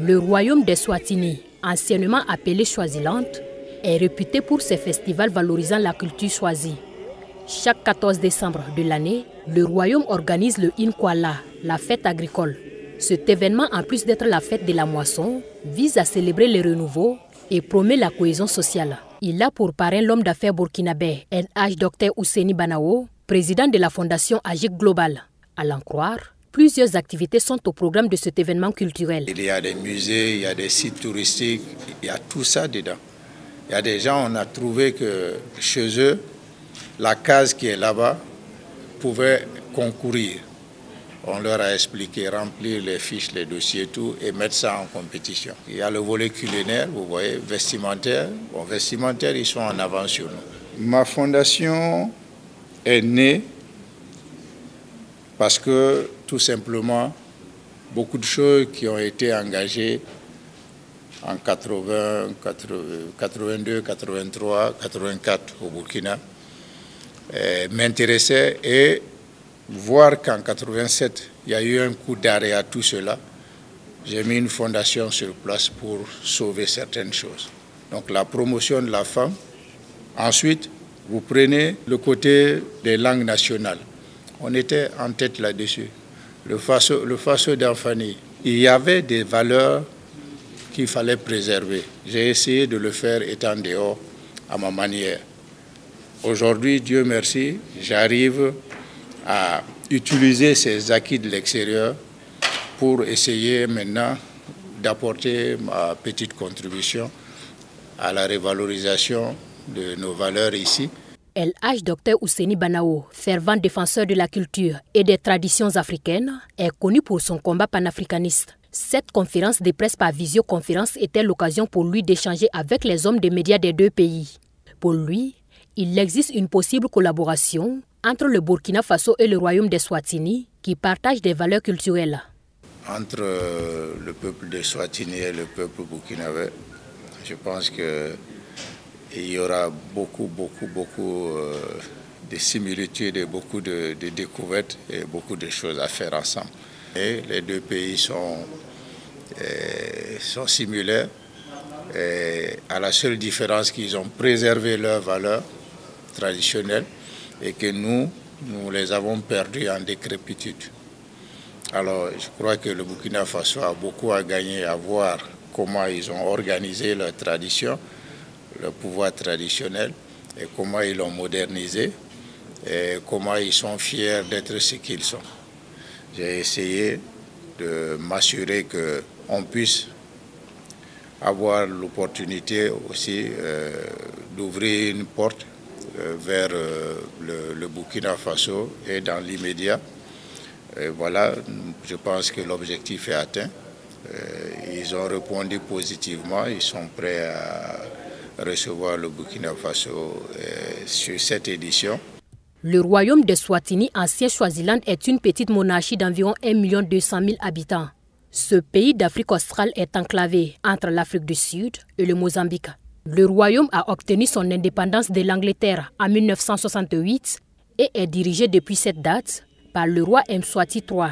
Le royaume des Swatini, anciennement appelé Swaziland, est réputé pour ses festivals valorisant la culture swazi. Chaque 14 décembre de l'année, le royaume organise le Inkwala, la fête agricole. Cet événement, en plus d'être la fête de la moisson, vise à célébrer le renouveau et promet la cohésion sociale. Il a pour parrain l'homme d'affaires burkinabé NH Dr Ousseini Banao, président de la fondation Agik Global. À l'en croire, plusieurs activités sont au programme de cet événement culturel. Il y a des musées, il y a des sites touristiques, il y a tout ça dedans. Il y a des gens, on a trouvé que chez eux, la case qui est là-bas pouvait concourir. On leur a expliqué, remplir les fiches, les dossiers, tout, et mettre ça en compétition. Il y a le volet culinaire, vous voyez, vestimentaire. Bon, vestimentaire, ils sont en avance sur nous. Ma fondation est née parce que, tout simplement, beaucoup de choses qui ont été engagées en 80, 82, 83, 84 au Burkina m'intéressaient, et voir qu'en 87, il y a eu un coup d'arrêt à tout cela, j'ai mis une fondation sur place pour sauver certaines choses. Donc la promotion de la femme. Ensuite, vous prenez le côté des langues nationales. On était en tête là-dessus. Le Faso d'Anfani, il y avait des valeurs qu'il fallait préserver. J'ai essayé de le faire étant dehors à ma manière. Aujourd'hui, Dieu merci, j'arrive à utiliser ces acquis de l'extérieur pour essayer maintenant d'apporter ma petite contribution à la revalorisation de nos valeurs ici. LH Dr Ousseini Banao, fervent défenseur de la culture et des traditions africaines, est connu pour son combat panafricaniste. Cette conférence de presse par visioconférence était l'occasion pour lui d'échanger avec les hommes des médias des deux pays. Pour lui, il existe une possible collaboration entre le Burkina Faso et le royaume des Swatini qui partagent des valeurs culturelles. Entre le peuple des Swatini et le peuple burkinabé, je pense qu'il y aura beaucoup de similitudes et beaucoup de découvertes et beaucoup de choses à faire ensemble. Et les deux pays sont similaires, et à la seule différence qu'ils ont préservé leurs valeurs traditionnelles et que nous les avons perdues en décrépitude. Alors je crois que le Burkina Faso a beaucoup à gagner à voir comment ils ont organisé leur tradition, leur pouvoir traditionnel, et comment ils l'ont modernisé, et comment ils sont fiers d'être ce qu'ils sont. J'ai essayé de m'assurer qu'on puisse avoir l'opportunité aussi d'ouvrir une porte vers le Burkina Faso, et dans l'immédiat. Voilà, je pense que l'objectif est atteint. Ils ont répondu positivement, ils sont prêts à recevoir le Burkina Faso sur cette édition. Le royaume de Swatini, ancien Swaziland, est une petite monarchie d'environ 1 200 000 habitants. Ce pays d'Afrique australe est enclavé entre l'Afrique du Sud et le Mozambique. Le royaume a obtenu son indépendance de l'Angleterre en 1968 et est dirigé depuis cette date par le roi Mswati III.